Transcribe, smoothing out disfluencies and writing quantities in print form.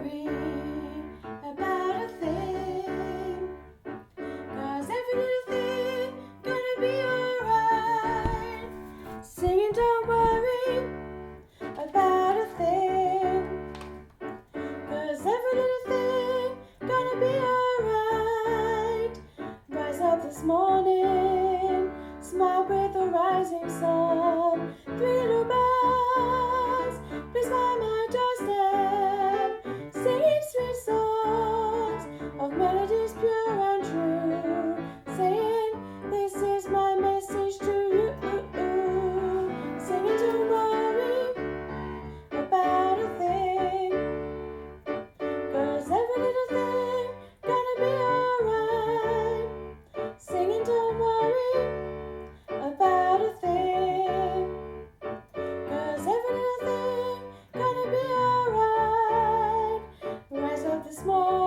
worry about a thing, 'cause every little thing gonna be alright. Singing, don't worry about a thing, 'cause every little thing gonna be alright. Rise up this morning, smile with the rising sun. 3 little bells, please by my doorstep, singing sweet songs of melodies pure and true, saying, this is my message to you. Singing, don't worry about a thing, 'cause every little thing gonna be alright. Singing, don't worry about a thing, 'cause every little thing gonna be alright. Rise up this morning,